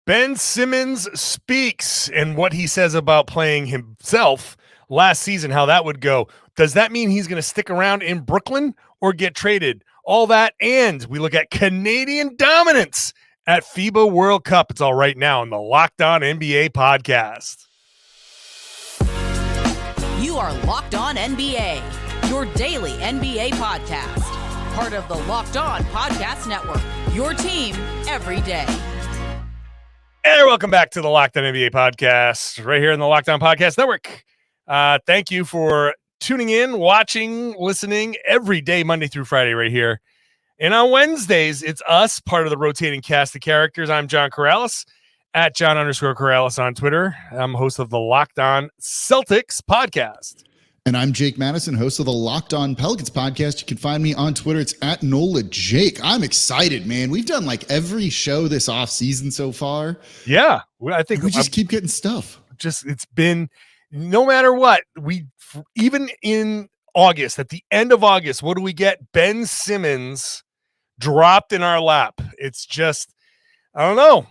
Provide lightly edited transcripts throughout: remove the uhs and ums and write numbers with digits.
Ben Simmons speaks, and what he says about playing himself last season, how that would go. Does that mean he's going to stick around in Brooklyn or get traded? All that, and we look at Canadian dominance at FIBA World Cup. It's all right now on the Locked On NBA podcast. You are Locked On NBA, your daily NBA podcast. Part of the Locked On Podcast Network, your team every day. Hey, welcome back to the Locked On NBA podcast, right here in the Locked On Podcast Network. Thank you for tuning in, watching, listening every day, Monday through Friday, right here. And on Wednesdays, it's us, part of the rotating cast of characters. I'm John Karalis, at John_Karalis on Twitter. I'm host of the Locked On Celtics podcast. And I'm Jake Madison, host of the Locked On Pelicans podcast. You can find me on Twitter. It's at Nola Jake. I'm excited, man. We've done like every show this off season so far. Yeah, I think we just keep getting stuff. It's been no matter what. Even in August, at the end of August, what do we get? Ben Simmons dropped in our lap. It's just, I don't know.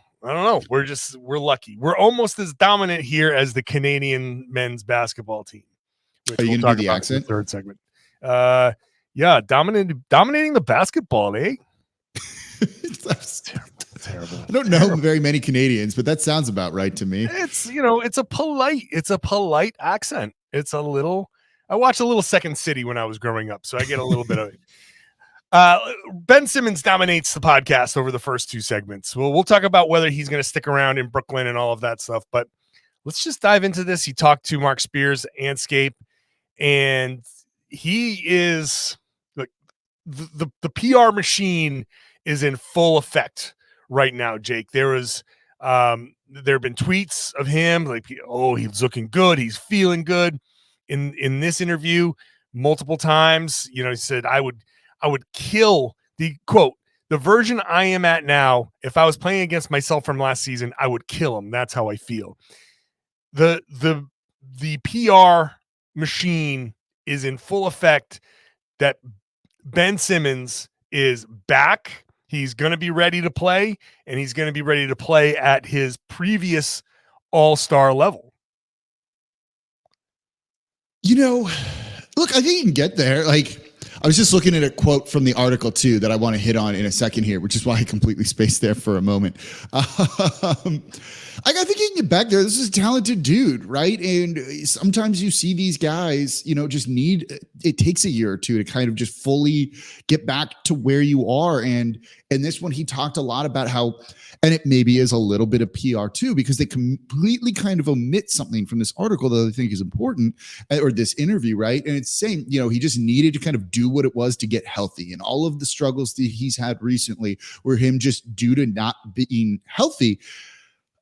We're lucky. We're almost as dominant here as the Canadian men's basketball team. Are you going to do the accent? The third segment. Yeah, dominating the basketball, eh? That's terrible. I don't know very many Canadians, but that sounds about right to me. It's a polite accent. I watched a little Second City when I was growing up, so I get a little bit of it. Ben Simmons dominates the podcast over the first two segments. We'll talk about whether he's going to stick around in Brooklyn and all of that stuff, but let's just dive into this. He talked to Mark Spears, Andscape, and he is like the PR machine is in full effect right now, Jake. There have been tweets of him like, oh, he's looking good, he's feeling good. In this interview, multiple times, he said, I would kill the quote, the version I am at now. If I was playing against myself from last season, I would kill him. That's how I feel. The PR machine is in full effect that Ben Simmons is back. He's going to be ready to play, and he's going to be ready to play at his previous all-star level. Look, I think you can get there. Like, I was just looking at a quote from the article too that I want to hit on in a second here, which is why I completely spaced there for a moment. I think you can get back there. This is a talented dude, right? And sometimes you see these guys, just it takes a year or two to kind of just fully get back to where you are. And this one, he talked a lot about how, and it maybe is a little bit of PR too, because they completely kind of omit something from this article that I think is important, or this interview, right? And it's saying, he just needed to kind of do what it was to get healthy. And all of the struggles that he's had recently were him just due to not being healthy.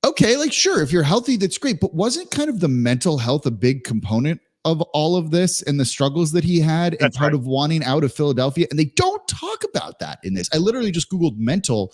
Okay, like, sure, if you're healthy, that's great. But wasn't kind of the mental health a big component of all of this and the struggles that he had and part of wanting out of Philadelphia? And they don't talk about that in this. I literally just Googled mental,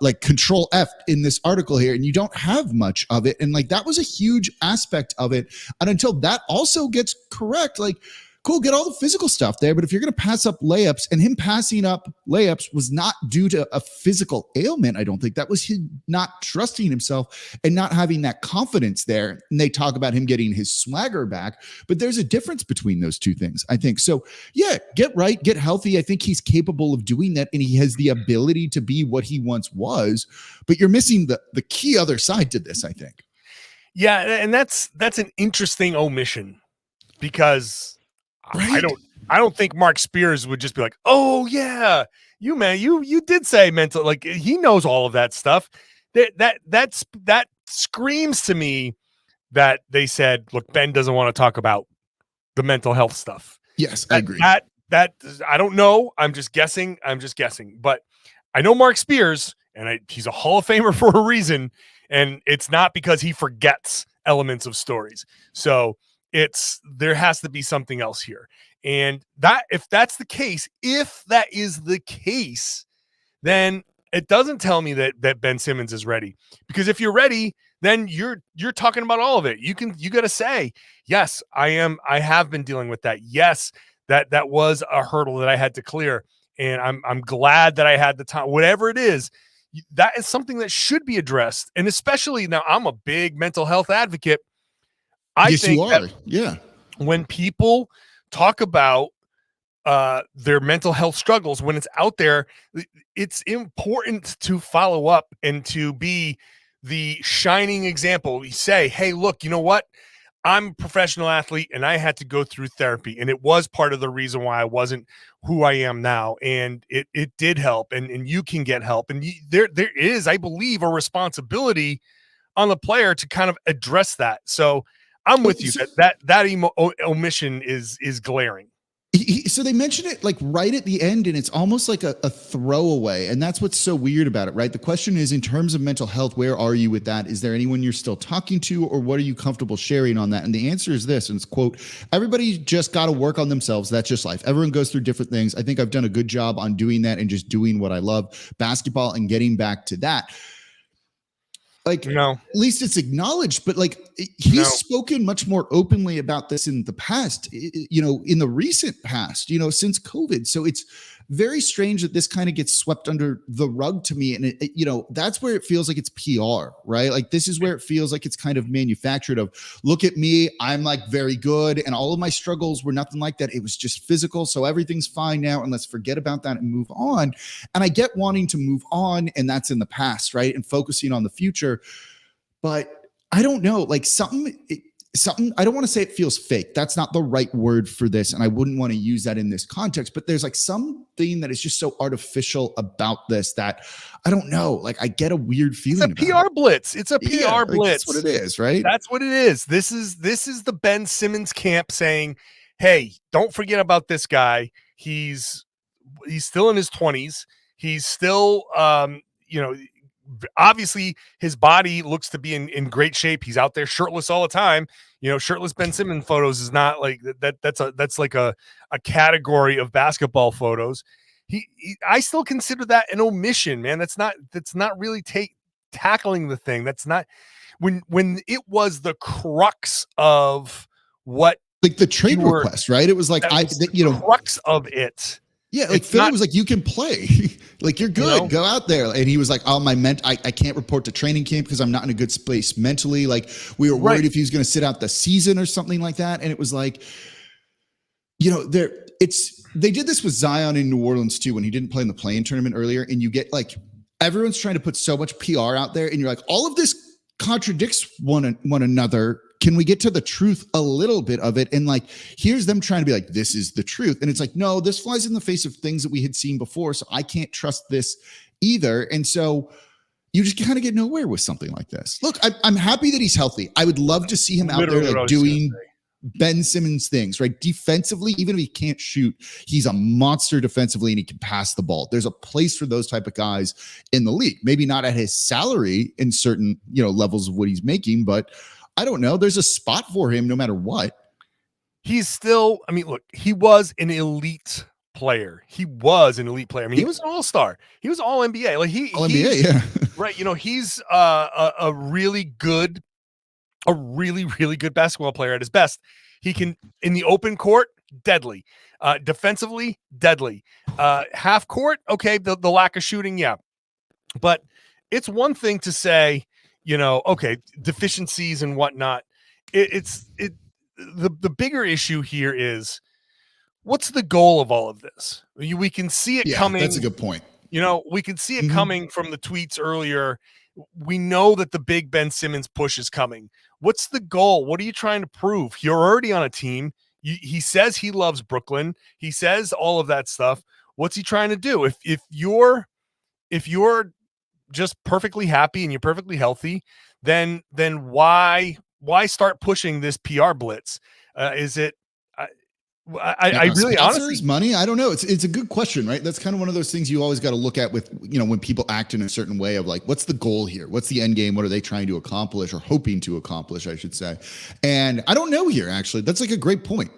like Control F in this article here, and you don't have much of it. And like, that was a huge aspect of it. And until that also gets correct, like, cool, get all the physical stuff there, but if you're going to pass up layups, and him passing up layups was not due to a physical ailment, I don't think. That was him not trusting himself and not having that confidence there. And they talk about him getting his swagger back, but there's a difference between those two things, I think. So yeah, get right, get healthy. I think he's capable of doing that, and he has the ability to be what he once was, but you're missing the key other side to this, I think. Yeah, and that's an interesting omission, because right? I don't think Mark Spears would just be like, oh yeah, you did say mental, like, he knows all of that stuff. That screams to me that they said, look, Ben doesn't want to talk about the mental health stuff. Yes, I agree. That I don't know. I'm just guessing. But I know Mark Spears, and he's a Hall of Famer for a reason, and it's not because he forgets elements of stories. So there has to be something else here. And if that is the case, then it doesn't tell me that Ben Simmons is ready. Because if you're ready, then you're talking about all of it. You got to say, yes, I have been dealing with that. Yes, that was a hurdle that I had to clear. And I'm glad that I had the time, whatever it is. that is something that should be addressed. And especially now, I'm a big mental health advocate. I think you are. Yeah. When people talk about their mental health struggles, when it's out there, it's important to follow up and to be the shining example. We say, hey, look, you know what? I'm a professional athlete and I had to go through therapy, and it was part of the reason why I wasn't who I am now. And it did help, and you can get help. And there is, I believe, a responsibility on the player to kind of address that. So I'm with you that omission is glaring. So they mention it like right at the end, and it's almost like a throwaway. And that's what's so weird about it, right? The question is, in terms of mental health, where are you with that? Is there anyone you're still talking to, or what are you comfortable sharing on that? And the answer is this, and it's quote, everybody just got to work on themselves. That's just life. Everyone goes through different things. I think I've done a good job on doing that and just doing what I love, basketball, and getting back to that. Like, no. At least it's acknowledged, but like he's spoken much more openly about this in the past, in the recent past, since COVID. So it's very strange that this kind of gets swept under the rug to me. And that's where it feels like it's PR, right? Like this is where it feels like it's kind of manufactured of, look at me, I'm like very good. And all of my struggles were nothing like that. It was just physical. So everything's fine now. And let's forget about that and move on. And I get wanting to move on, and that's in the past, right? And focusing on the future. But I don't know, like something, I don't want to say it feels fake. That's not the right word for this. And I wouldn't want to use that in this context, but there's like something that is just so artificial about this that I don't know. Like I get a weird feeling. It's a PR blitz. It's a PR blitz. That's what it is, right? That's what it is. This is the Ben Simmons camp saying, hey, don't forget about this guy. He's still in his 20s. He's still, obviously his body looks to be in great shape. He's out there shirtless all the time. Shirtless Ben Simmons photos is not like that. That's like a category of basketball photos. I still consider that an omission, man. That's not really tackling the thing. That's not when it was the crux of what, like the trade request, right? It was like, the crux of it. Yeah, like Phil was like, you can play. Like, you're good. Go out there. And he was like, oh, I can't report to training camp because I'm not in a good space mentally. Like, we were worried if he was going to sit out the season or something like that. And it was like, they did this with Zion in New Orleans too, when he didn't play in the play-in tournament earlier. And you get like, everyone's trying to put so much PR out there. And you're like, all of this contradicts one another. Can we get to the truth a little bit of it? And like, here's them trying to be like, this is the truth. And it's like, no, this flies in the face of things that we had seen before. So I can't trust this either. And so you just kind of get nowhere with something like this. Look, I'm happy that he's healthy. I would love to see him out there like doing Ben Simmons things, right? Defensively, even if he can't shoot, he's a monster defensively and he can pass the ball. There's a place for those type of guys in the league. Maybe not at his salary in certain, levels of what he's making, but I don't know. There's a spot for him no matter what. He's still, look, he was an elite player. He was an elite player. He was an all-star. He was all NBA. Like NBA, yeah. Right. He's a really good basketball player at his best. He can, in the open court, deadly. Defensively, deadly. Half court, okay, the lack of shooting, yeah. But it's one thing to say, okay, deficiencies and whatnot. The bigger issue here is, what's the goal of all of this? We can see it coming. That's a good point. We can see it coming from the tweets earlier. We know that the big Ben Simmons push is coming. What's the goal? What are you trying to prove? You're already on a team. He says he loves Brooklyn. He says all of that stuff. What's he trying to do? If you're just perfectly happy and you're perfectly healthy, then why start pushing this PR blitz? Is it? I really honestly money. I don't know. It's a good question, right? That's kind of one of those things you always got to look at with, when people act in a certain way of like, what's the goal here? What's the end game? What are they trying to accomplish or hoping to accomplish, I should say. And I don't know here, actually. That's like a great point.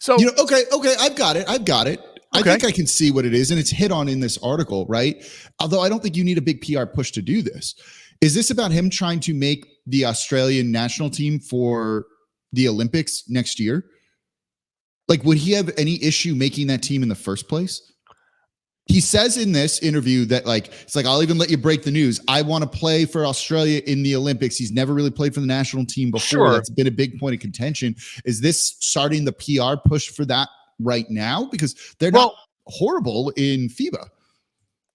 So, okay. I've got it. Okay. I think I can see what it is. And it's hit on in this article, right? Although I don't think you need a big PR push to do this. Is this about him trying to make the Australian national team for the Olympics next year? Like, would he have any issue making that team in the first place? He says in this interview that it's like, I'll even let you break the news. I want to play for Australia in the Olympics. He's never really played for the national team before. Sure. That's been a big point of contention. Is this starting the PR push for that right now? Because they're not horrible in FIBA.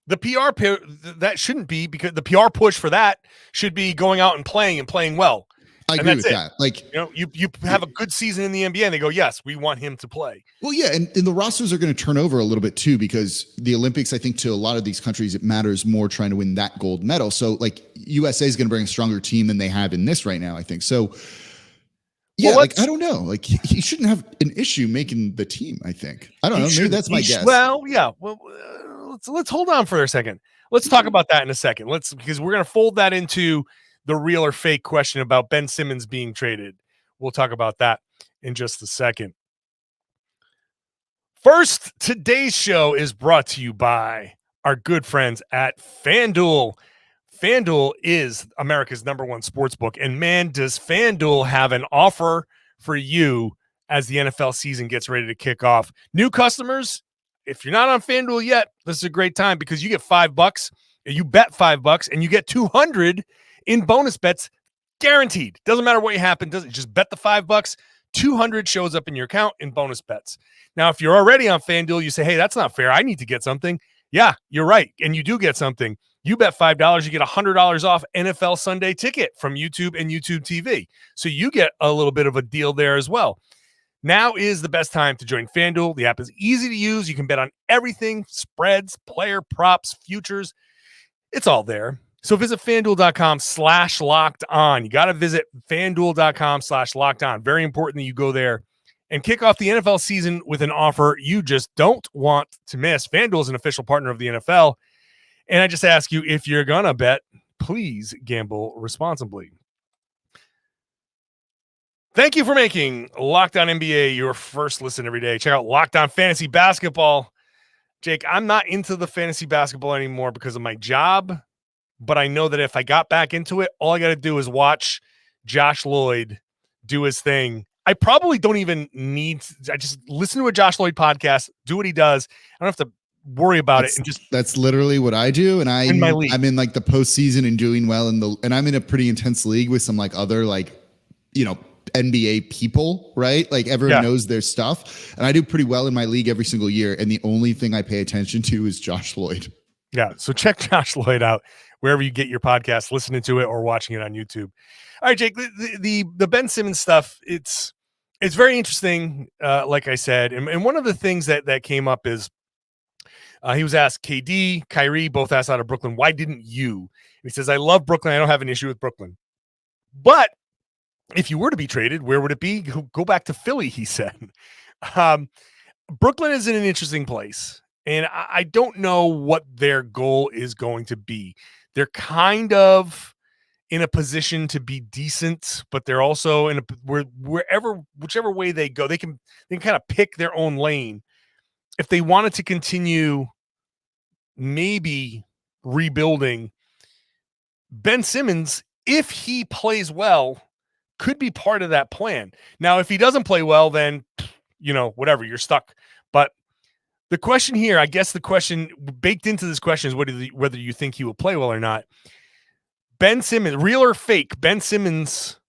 The that shouldn't be, because the PR push for that should be going out and playing well. I agree with that. Like, you have a good season in the NBA and they go, yes, we want him to play. Well, yeah. And the rosters are going to turn over a little bit too, because the Olympics, I think to a lot of these countries, it matters more trying to win that gold medal. So like USA is going to bring a stronger team than they have in this right now, I think. So yeah, I don't know. Like he shouldn't have an issue making the team, I think. I don't know. Maybe that's my guess. Well, yeah. Well, let's hold on for a second. Let's talk about that in a second. Because we're going to fold that into the real or fake question about Ben Simmons being traded. We'll talk about that in just a second. First, today's show is brought to you by our good friends at FanDuel. FanDuel is America's #1 sportsbook, and man, does FanDuel have an offer for you as the NFL season gets ready to kick off. New customers, if you're not on FanDuel yet, this is a great time because you get $5. You bet $5 and you get 200 in bonus bets, guaranteed. Doesn't matter what happened. Doesn't just bet the $5. 200 shows up in your account in bonus bets. Now, if you're already on FanDuel, you say, hey, that's not fair. I need to get something. Yeah, you're right. And you do get something. You bet $5, you get $100 off NFL Sunday ticket from YouTube and YouTube TV. So you get a little bit of a deal there as well. Now is the best time to join FanDuel. The app is easy to use. You can bet on everything, spreads, player props, futures. It's all there. So visit FanDuel.com/locked-on. You got to visit FanDuel.com/locked-on. Very important that you go there and kick off the NFL season with an offer you just don't want to miss. FanDuel is an official partner of the NFL. And I just ask you, if you're going to bet, please gamble responsibly. Thank you for making Locked On NBA your first listen every day. Check out Locked On Fantasy Basketball. Jake, I'm not into the fantasy basketball anymore because of my job. But I know that if I got back into it, all I got to do is watch Josh Lloyd do his thing. I probably don't even need – I just listen to a Josh Lloyd podcast, do what he does. I don't have to worry about it. And that's literally what I do. And I'm in like the postseason and doing well. And I'm in a pretty intense league with some like other NBA people, right? Like everyone knows their stuff. And I do pretty well in my league every single year. And the only thing I pay attention to is Josh Lloyd. Yeah. So check Josh Lloyd out wherever you get your podcast, listening to it or watching it on YouTube. All right, Jake, the Ben Simmons stuff, it's very interesting. Like I said, and one of the things that came up is he was asked, KD, Kyrie, both asked out of Brooklyn, why didn't you? And he says, I love Brooklyn. I don't have an issue with Brooklyn. But if you were to be traded, where would it be? Go back to Philly, he said. Brooklyn is in an interesting place. And I don't know what their goal is going to be. They're kind of in a position to be decent, but they're also in whichever way they go, they can kind of pick their own lane. If they wanted to continue maybe rebuilding, Ben Simmons, if he plays well, could be part of that plan. Now, if he doesn't play well, then, whatever, you're stuck. But the question here, I guess the question baked into this question is whether you think he will play well or not. Ben Simmons, real or fake, Ben Simmons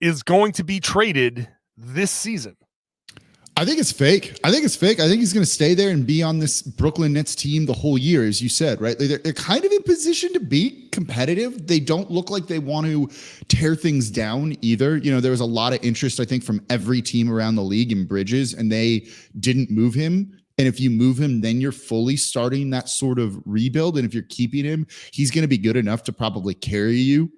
is going to be traded this season. I think it's fake. I think he's going to stay there and be on this Brooklyn Nets team the whole year, as you said, right? They're kind of in position to be competitive. They don't look like they want to tear things down either. There was a lot of interest, I think, from every team around the league in Bridges, and they didn't move him. And if you move him, then you're fully starting that sort of rebuild. And if you're keeping him, he's going to be good enough to probably carry you,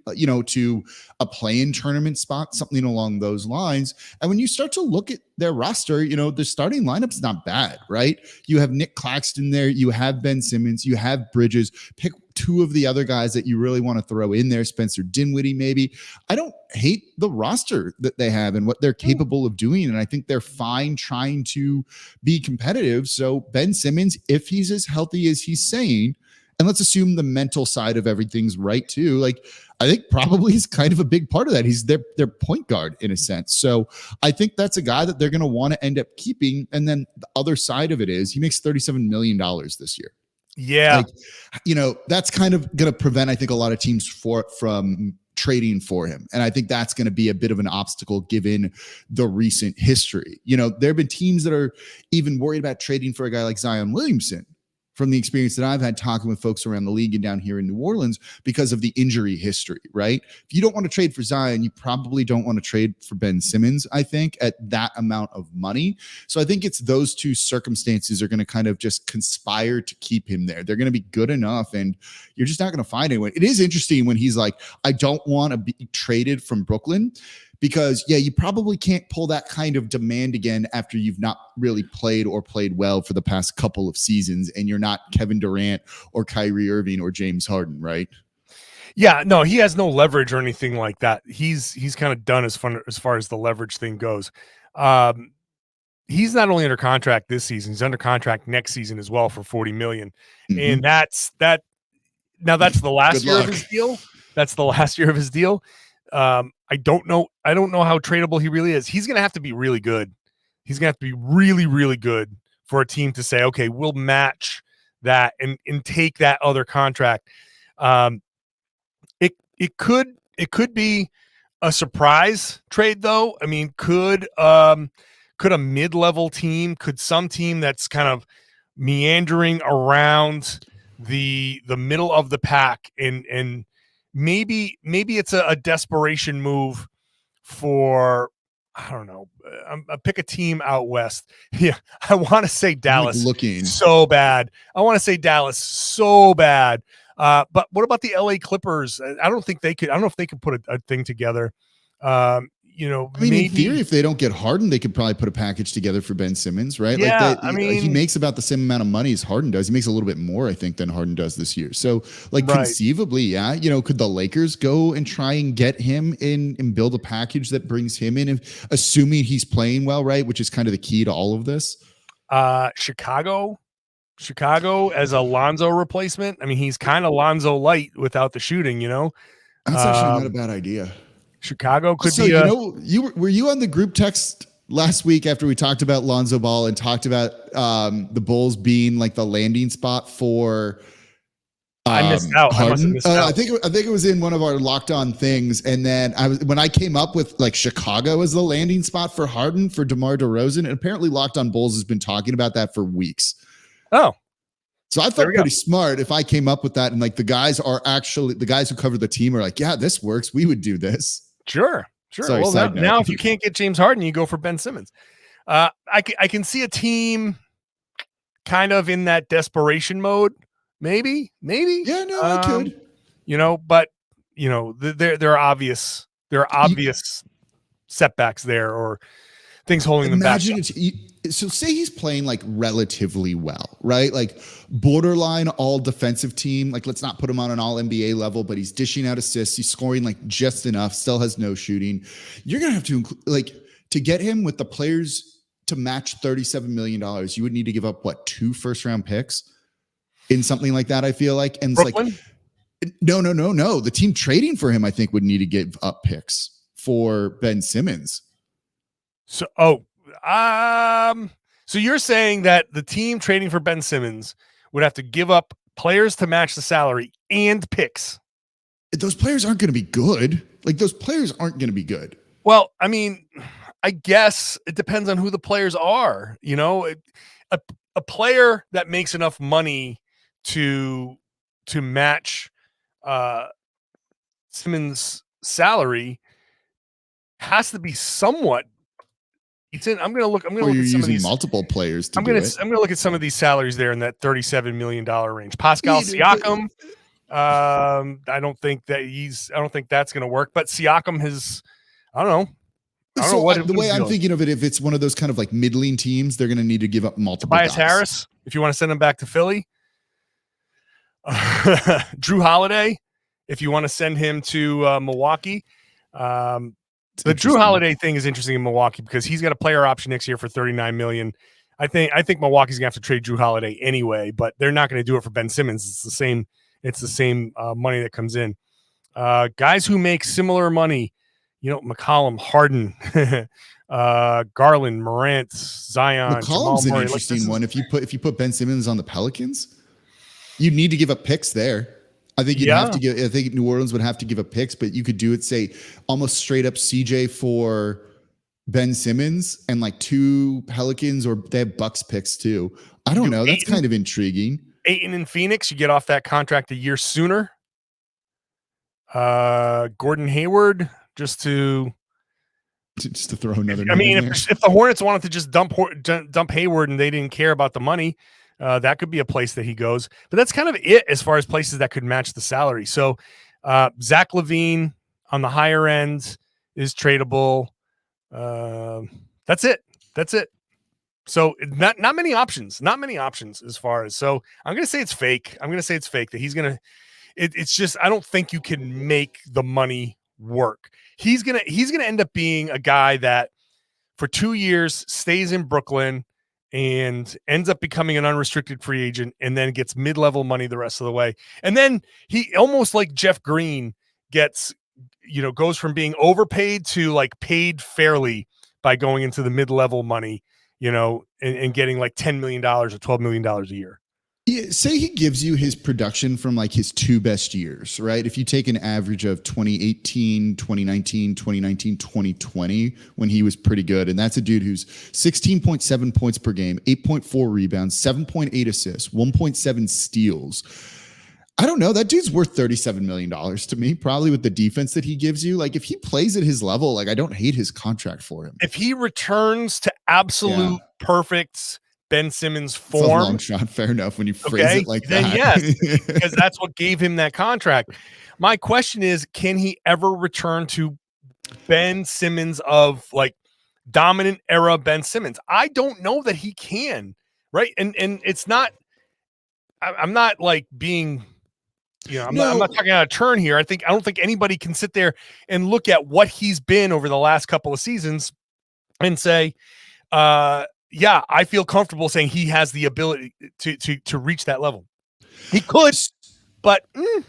to a play-in tournament spot, something along those lines. And when you start to look at their roster, the starting lineup's not bad, right? You have Nick Claxton there. You have Ben Simmons. You have Bridges. Pick two of the other guys that you really want to throw in there, Spencer Dinwiddie maybe. I don't hate the roster that they have and what they're capable of doing, and I think they're fine trying to be competitive. So Ben Simmons, if he's as healthy as he's saying, And let's assume the mental side of everything's right too. Like, I think probably he's kind of a big part of that. He's their point guard in a sense. So I think that's a guy that they're going to want to end up keeping. And then the other side of it is he makes $37 million this year. Yeah. Like, you know, that's kind of going to prevent, I think, a lot of teams from trading for him. And I think that's going to be a bit of an obstacle given the recent history. You know, there have been teams that are even worried about trading for a guy like Zion Williamson, from the experience that I've had talking with folks around the league and down here in New Orleans, because of the injury history, right? If you don't want to trade for Zion, you probably don't want to trade for Ben Simmons, I think, at that amount of money. So I think it's those two circumstances are going to kind of just conspire to keep him there. They're going to be good enough, and you're just not going to find anyone. It is interesting when he's like, I don't want to be traded from Brooklyn, because, yeah, you probably can't pull that kind of demand again after you've not really played well for the past couple of seasons, and you're not Kevin Durant or Kyrie Irving or James Harden, right? Yeah, no, he has no leverage or anything like that. He's kind of done as far as the leverage thing goes. He's not only under contract this season, he's under contract next season as well for $40 million. Mm-hmm. And that's the last year of his deal. That's the last year of his deal. I don't know how tradable he really is. He's going to have to be really good. He's going to have to be really, really good for a team to say, okay, we'll match that and take that other contract. It could be a surprise trade though. I mean, could a mid-level team, could some team that's kind of meandering around the middle of the pack and maybe it's a desperation move for, I don't know, pick a team out west. Yeah, I want to say Dallas so bad. I want to say Dallas so bad. But what about the LA Clippers? I don't know if they could put a thing together. You know, I mean, in theory, if they don't get Harden, they could probably put a package together for Ben Simmons, right? Yeah, he makes about the same amount of money as Harden does. He makes a little bit more, I think, than Harden does this year. So, conceivably, yeah, you know, could the Lakers go and try and get him in and build a package that brings him in, assuming he's playing well, right? Which is kind of the key to all of this. Chicago as a Lonzo replacement. I mean, he's kind of Lonzo light without the shooting, you know. That's actually not a bad idea. Chicago could be. Were you on the group text last week after we talked about Lonzo Ball and talked about the Bulls being like the landing spot for? I missed out. I think it was in one of our locked on things, and then when I came up with like Chicago as the landing spot for Harden for DeMar DeRozan, and apparently Locked On Bulls has been talking about that for weeks. Oh. So I thought pretty smart if I came up with that, and like the guys who cover the team are like, yeah, this works. We would do this. Sure. Sorry, well, now if you can't get James Harden, you go for Ben Simmons. I can see a team kind of in that desperation mode. Maybe. Yeah, no, I could. You know, but you know, there are obvious setbacks there or things holding them back. So say he's playing like relatively well, right? Like borderline all defensive team. Like, let's not put him on an all NBA level, but he's dishing out assists. He's scoring like just enough, still has no shooting. You're going to have to to get him with the players to match $37 million. You would need to give up 2 first-round picks in something like that, I feel like. And Brooklyn? It's like, no. The team trading for him, I think, would need to give up picks for Ben Simmons. So you're saying that the team trading for Ben Simmons would have to give up players to match the salary and picks. Those players aren't going to be good. Well, I mean, I guess it depends on who the players are. You know, a player that makes enough money to match Simmons' salary has to be somewhat. I'm going to look. At some of these multiple players. I'm going to look at some of these salaries there in that $37 million range. Pascal Siakam. I don't think that's going to work. But Siakam has. I don't know what the way I'm thinking of it. If it's one of those kind of like middling teams, they're going to need to give up multiple. Tobias Harris, if you want to send him back to Philly. Drew Holiday, if you want to send him to Milwaukee. The Drew Holiday thing is interesting in Milwaukee because he's got a player option next year for $39 million. I think Milwaukee's gonna have to trade Drew Holiday anyway, but they're not going to do it for Ben Simmons. It's the same money that comes in. Guys who make similar money, McCollum, Harden, Garland, Morant, Zion. McCollum's an interesting one. If you put Ben Simmons on the Pelicans, you need to give up picks there. I think I think New Orleans would have to give up picks, but you could do it, say, almost straight up CJ for Ben Simmons and like 2 Pelicans, or they have Bucks picks too. I don't know. That's kind of intriguing. Ayton in Phoenix, you get off that contract a year sooner. Gordon Hayward, just to throw another. I mean, if the Hornets wanted to just dump Hayward and they didn't care about the money, that could be a place that he goes. But that's kind of it as far as places that could match the salary. So Zach LaVine on the higher end is tradable. That's it. So not many options. Not many options as far as. So I'm gonna say it's fake. That he's gonna. It's just I don't think you can make the money work. He's gonna end up being a guy that for 2 years stays in Brooklyn and ends up becoming an unrestricted free agent, and then gets mid-level money the rest of the way. And then he almost like Jeff Green goes from being overpaid to like paid fairly by going into the mid-level money, and getting like $10 million or $12 million a year. Yeah, say he gives you his production from like his 2 best years, right? If you take an average of 2018, 2019, 2020, when he was pretty good, and that's a dude who's 16.7 points per game, 8.4 rebounds, 7.8 assists, 1.7 steals. I don't know. That dude's worth $37 million to me, probably with the defense that he gives you. Like if he plays at his level, like I don't hate his contract for him. If he returns to absolute perfect Ben Simmons form. It's a long shot, fair enough when you phrase it like then that. Yes, because that's what gave him that contract. My question is, can he ever return to Ben Simmons of like dominant era Ben Simmons? I don't know that he can, right? And it's not, I'm not like being, I'm not talking out of turn here. I don't think anybody can sit there and look at what he's been over the last couple of seasons and say, yeah, I feel comfortable saying he has the ability to reach that level. He could, but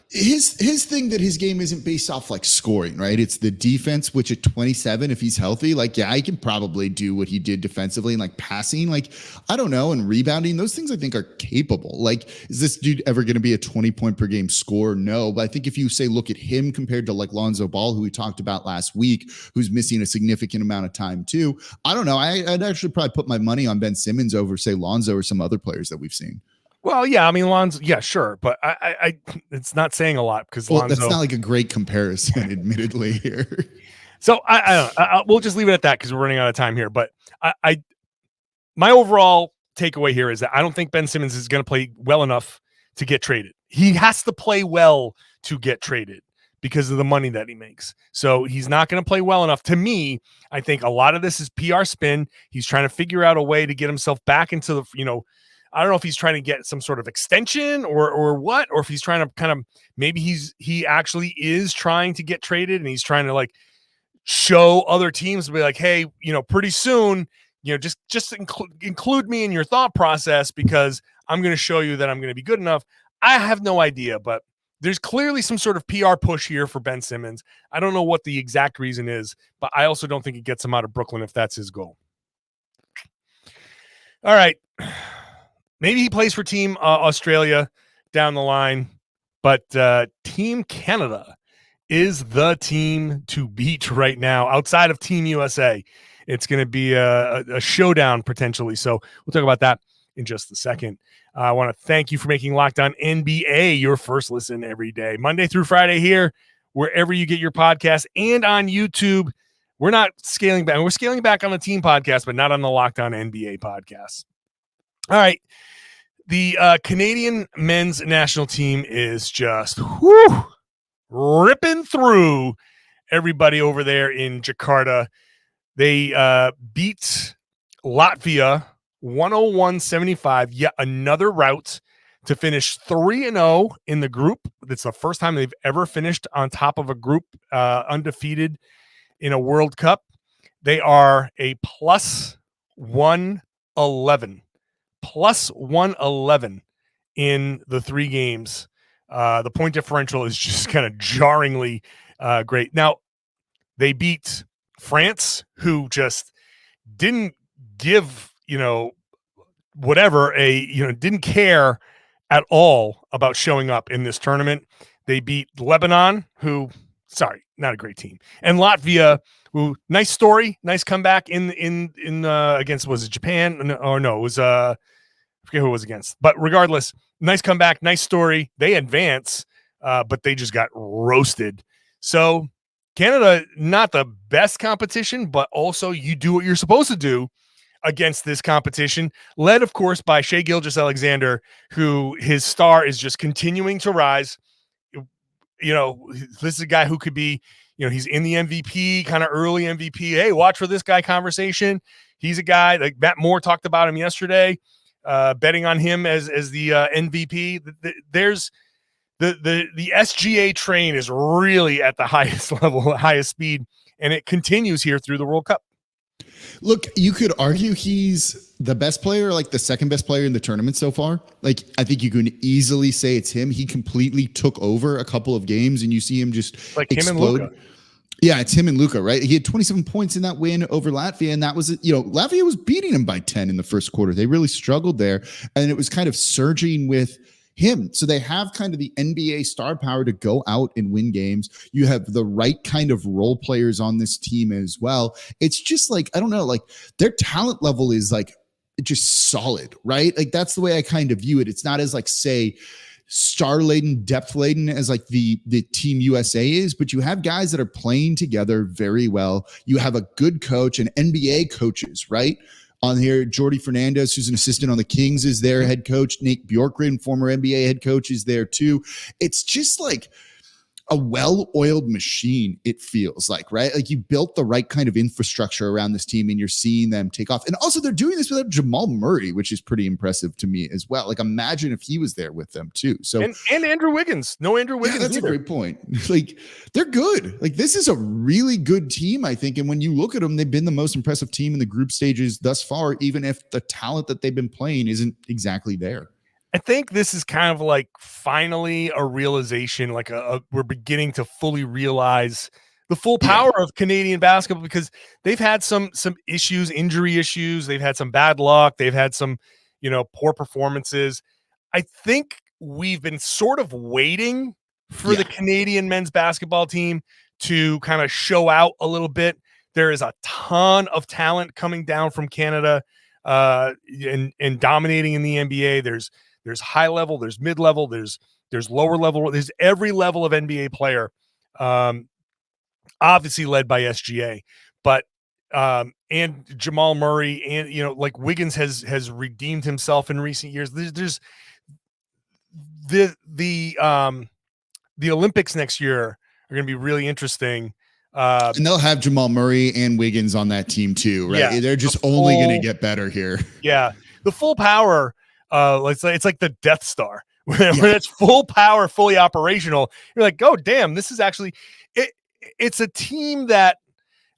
his thing that his game isn't based off like scoring, right? It's the defense, which at 27, if he's healthy, like, yeah, he can probably do what he did defensively and like passing, like, I don't know, and rebounding. Those things I think are capable. Like, is this dude ever going to be a 20 point per game scorer? No. But I think if you say, look at him compared to like Lonzo Ball, who we talked about last week, who's missing a significant amount of time too. I don't know. I'd actually probably put my money on Ben Simmons over say Lonzo or some other players that we've seen. Well, yeah, I mean, Lonzo, yeah, sure, but I it's not saying a lot because Lonzo. That's not like a great comparison, admittedly here. So I don't know. We'll just leave it at that because we're running out of time here. But my overall takeaway here is that I don't think Ben Simmons is going to play well enough to get traded. He has to play well to get traded because of the money that he makes. So he's not going to play well enough. To me, I think a lot of this is PR spin. He's trying to figure out a way to get himself back into the, I don't know if he's trying to get some sort of extension or what, or if he's trying to kind of, maybe he actually is trying to get traded and he's trying to like show other teams to be like, hey, pretty soon, just include me in your thought process because I'm going to show you that I'm going to be good enough. I have no idea, but there's clearly some sort of PR push here for Ben Simmons. I don't know what the exact reason is, but I also don't think it gets him out of Brooklyn if that's his goal. All right. Maybe he plays for Team Australia down the line, but Team Canada is the team to beat right now outside of Team USA. It's going to be a showdown potentially. So we'll talk about that in just a second. I want to thank you for making Locked On NBA your first listen every day, Monday through Friday here, wherever you get your podcast and on YouTube. We're not scaling back. We're scaling back on the team podcast, but not on the Locked On NBA podcast. All right. The Canadian men's national team is just ripping through everybody over there in Jakarta. They beat Latvia 101-75, yet another rout to finish 3-0 in the group. It's the first time they've ever finished on top of a group undefeated in a World Cup. They are a +111 +111 in the 3 games. The point differential is just kind of jarringly great. Now, they beat France, who just didn't give, didn't care at all about showing up in this tournament. They beat Lebanon, who, sorry, not a great team, and Latvia, who, nice story, nice comeback in against, was it Japan? Or no, it was I forget who it was against, but regardless, nice comeback, nice story. They advance, but they just got roasted. So Canada, not the best competition, but also you do what you're supposed to do against this competition, led, of course, by Shai Gilgeous-Alexander, who his star is just continuing to rise. This is a guy who could be, he's in the MVP, kind of early MVP. Hey, watch for this guy conversation. He's a guy like Matt Moore talked about him yesterday, betting on him as the MVP. There's the SGA train is really at the highest level, highest speed, and it continues here through the World Cup. Look, you could argue he's the best player, like the second best player in the tournament so far. Like, I think you can easily say it's him. He completely took over a couple of games, and you see him just like explode. Him and Luka. Yeah, it's him and Luka, right? He had 27 points in that win over Latvia, and that was, Latvia was beating him by 10 in the first quarter. They really struggled there, and it was kind of surging with him. So they have kind of the NBA star power to go out and win games. You have the right kind of role players on this team as well. It's just like, I don't know, like their talent level is like just solid, right? Like that's the way I kind of view it. It's not as like, say, star laden, depth laden as like the Team USA is, but you have guys that are playing together very well. You have a good coach and NBA coaches, right? On here, Jordi Fernandez, who's an assistant on the Kings, is their head coach. Nate Bjorkgren, former NBA head coach, is there too. It's just like a well-oiled machine, it feels like, right? Like you built the right kind of infrastructure around this team and you're seeing them take off. And also they're doing this without Jamal Murray, which is pretty impressive to me as well. Like imagine if he was there with them too. So and Andrew Wiggins. No Andrew Wiggins. Yeah, that's either. a great point. Like they're good. Like this is a really good team, I think. And when you look at them, they've been the most impressive team in the group stages thus far, even if the talent that they've been playing isn't exactly there. I think this is kind of like finally a realization, like we're beginning to fully realize the full power of Canadian basketball, because they've had some issues, injury issues. They've had some bad luck. They've had some, poor performances. I think we've been sort of waiting for the Canadian men's basketball team to kind of show out a little bit. There is a ton of talent coming down from Canada and dominating in the NBA. There's high level, there's mid level, there's lower level, there's every level of NBA player, obviously led by SGA, but and Jamal Murray, and like Wiggins has redeemed himself in recent years. There's the Olympics next year are going to be really interesting. And they'll have Jamal Murray and Wiggins on that team too, right? Yeah, they're just only going to get better here. Yeah, the full power. It's like the Death Star when it's full power, fully operational. You're like, oh damn, this is actually it's a team that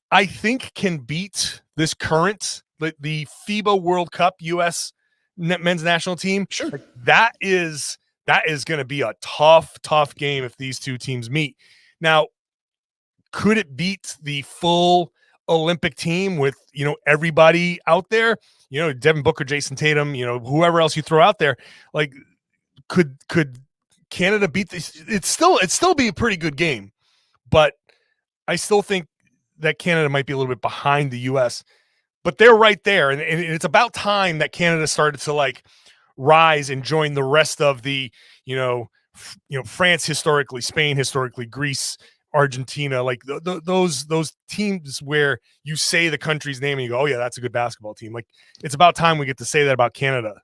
I think can beat this current the FIBA World Cup US men's national team. Sure, like, that is going to be a tough game if these two teams meet. Now, could it beat the full Olympic team with everybody out there? Devin Booker, Jason Tatum, whoever else you throw out there, like could Canada beat this? It's still be a pretty good game, but I still think that Canada might be a little bit behind the US, but they're right there. And it's about time that Canada started to like rise and join the rest of the, France historically, Spain historically, Greece, Argentina, like those teams where you say the country's name and you go, oh yeah, that's a good basketball team. Like it's about time we get to say that about Canada.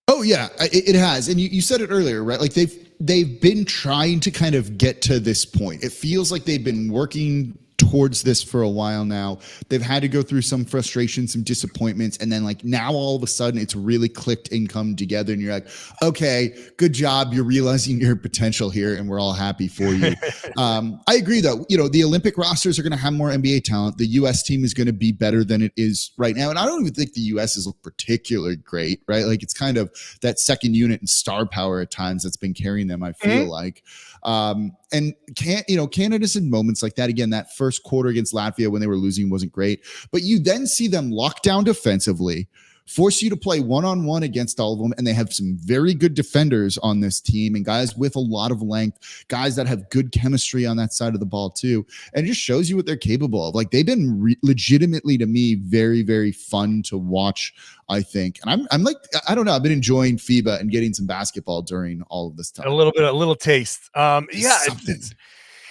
Oh yeah, it has. And you said it earlier, right? Like they've been trying to kind of get to this point. It feels like they've been working towards this for a while now. They've had to go through some frustration, some disappointments, and then like now all of a sudden it's really clicked and come together, and you're like, okay, good job. You're realizing your potential here, and we're all happy for you. I agree, though. The Olympic rosters are going to have more NBA talent. The U.S. team is going to be better than it is right now, and I don't even think the U.S. is particularly great, right? Like it's kind of that second unit and star power at times that's been carrying them, I feel like. And Canada's in moments like that. Again, that first quarter against Latvia when they were losing wasn't great, but you then see them lock down defensively, force you to play one-on-one against all of them. And they have some very good defenders on this team and guys with a lot of length, guys that have good chemistry on that side of the ball too. And it just shows you what they're capable of. Like they've been legitimately, to me, very, very fun to watch, I think. And I'm like, I don't know. I've been enjoying FIBA and getting some basketball during all of this time. A little taste.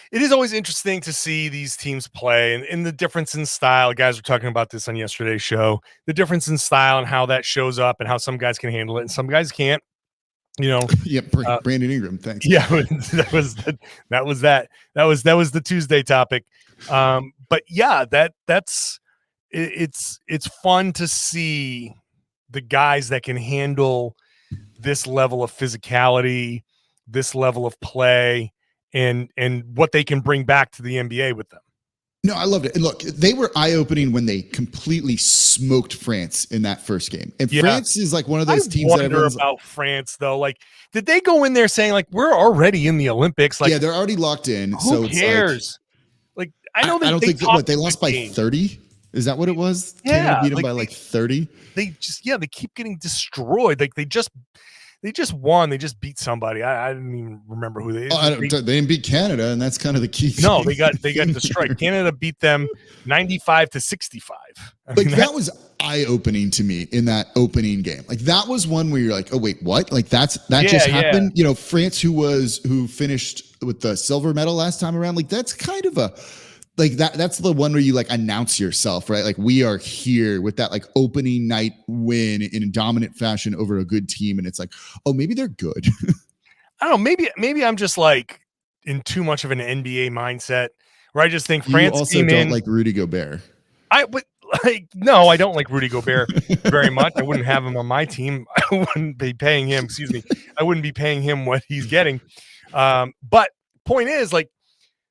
It is always interesting to see these teams play and the difference in style. Guys were talking about this on yesterday's show, the difference in style and how that shows up and how some guys can handle it and some guys can't, Yeah. Brandon Ingram. Thanks. Yeah. that was the Tuesday topic. But yeah, it's fun to see the guys that can handle this level of physicality, this level of play, and what they can bring back to the NBA with them. No, I loved it. And look, they were eye-opening when they completely smoked France in that first game. And France is like one of those teams that everyone's about France, though. Like, did they go in there saying, like, we're already in the Olympics? Like, yeah, they're already locked in. Who cares? Like, I know that I don't think they lost by 30. Is that what it was? Yeah, Canada beat them by like 30. They keep getting destroyed. Like they just won. They just beat somebody. I didn't even remember who they. They didn't beat Canada, and that's kind of the key thing. No, they got destroyed. Canada beat them 95-65. That was eye-opening to me in that opening game. Like that was one where you're like, oh wait, what? Like that just happened. France, who finished with the silver medal last time around. Like that's kind of a. Like that's the one where you like announce yourself, right? Like we are here with that like opening night win in a dominant fashion over a good team. And it's like, oh, maybe they're good. I don't know. Maybe I'm just like in too much of an NBA mindset where I just think France you also don't like Rudy Gobert. No, I don't like Rudy Gobert very much. I wouldn't have him on my team. I wouldn't be paying him. I wouldn't be paying him what he's getting. But point is like,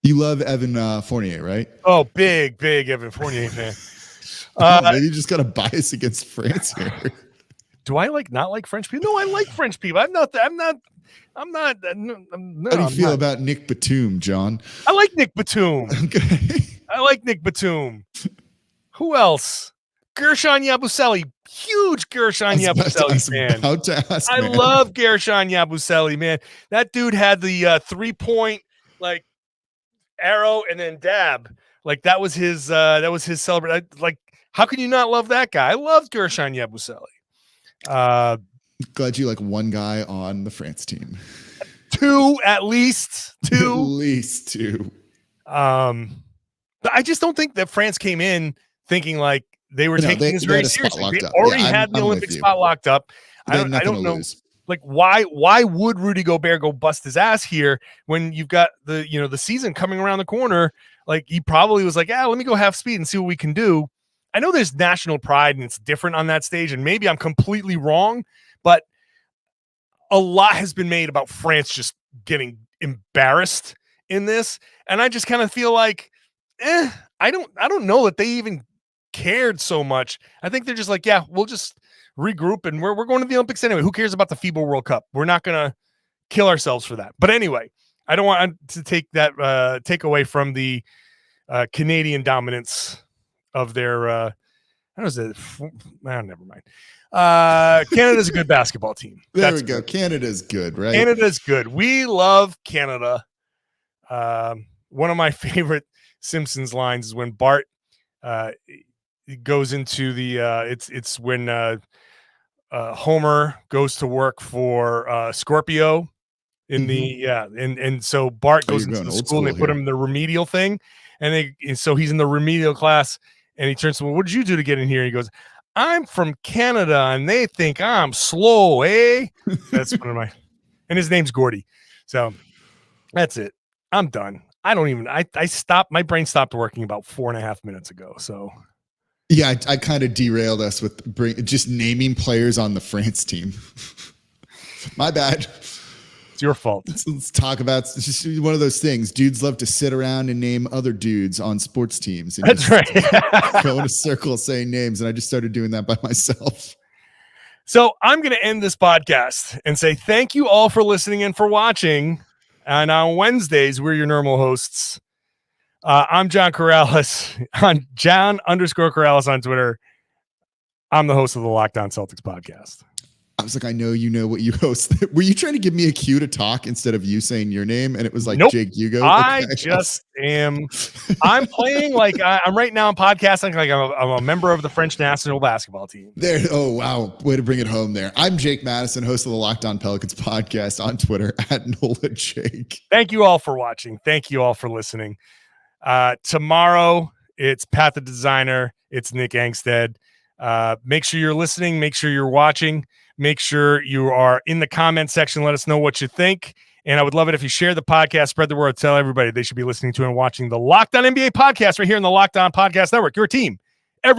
you love Evan Fournier, right? Oh, big Evan Fournier fan. Maybe you just got a bias against France here. Do I not like French people? No, I like French people. I'm not. How do you feel about Nick Batum, John? I like Nick Batum. Okay. I like Nick Batum. Who else? Gershon Yabusele. Huge Gershon Yabusele fan. I love Gershon Yabusele, man. That dude had the 3-point arrow and then dab. Like that was his celebration. Like, how can you not love that guy? I love Gershon Yabusele. Glad you like one guy on the France team. At least two. But I just don't think that France came in thinking like they were taking this very seriously. They already had the Olympic spot locked up. I don't know. Like why would Rudy Gobert go bust his ass here when you've got the season coming around the corner? Like he probably was like, let me go half speed and see what we can do. I know there's national pride and it's different on that stage, and maybe I'm completely wrong, but a lot has been made about France just getting embarrassed in this, and I just kind of feel like, I don't know that they even cared so much. I think they're just like, we'll just regroup and we're going to the Olympics anyway. Who cares about the FIBA World Cup? We're not going to kill ourselves for that. But anyway, I don't want to take that take away from the Canadian dominance of their never mind. Canada's a good basketball team. There we go. Canada's good, right? Canada's good. We love Canada. One of my favorite Simpsons lines is when Bart goes into the it's when Homer goes to work for Scorpio in the and so Bart goes into the school and they put him in the remedial thing, and so he's in the remedial class and he turns to him, what did you do to get in here? And he goes, I'm from Canada and they think I'm slow, eh? That's one of my, and his name's Gordy. So that's it. I'm done. I stopped. My brain stopped working about 4.5 minutes ago. So yeah, I kind of derailed us with just naming players on the France team. My bad. It's your fault. Let's talk about, it's just one of those things. Dudes love to sit around and name other dudes on sports teams. And That's right. Go in a circle saying names. And I just started doing that by myself. So I'm going to end this podcast and say thank you all for listening and for watching. And on Wednesdays, we're your normal hosts. I'm John Karalis, on John_Karalis on Twitter. I'm the host of the Locked On Celtics podcast. I was like, I know you know what you host. Were you trying to give me a cue to talk instead of you saying your name? And it was like, nope. Jake Hugo. I just am. I'm playing like I'm right now. I'm podcasting like I'm a member of the French national basketball team. There. Oh, wow. Way to bring it home there. I'm Jake Madison, host of the Locked On Pelicans podcast on Twitter @NolaJake. Thank you all for watching. Thank you all for listening. Tomorrow, it's Pat the Designer. It's Nick Angstead. Make sure you're listening. Make sure you're watching. Make sure you are in the comment section. Let us know what you think. And I would love it if you share the podcast, spread the word, tell everybody they should be listening to and watching the Locked On NBA podcast right here in the Locked On Podcast Network. Your team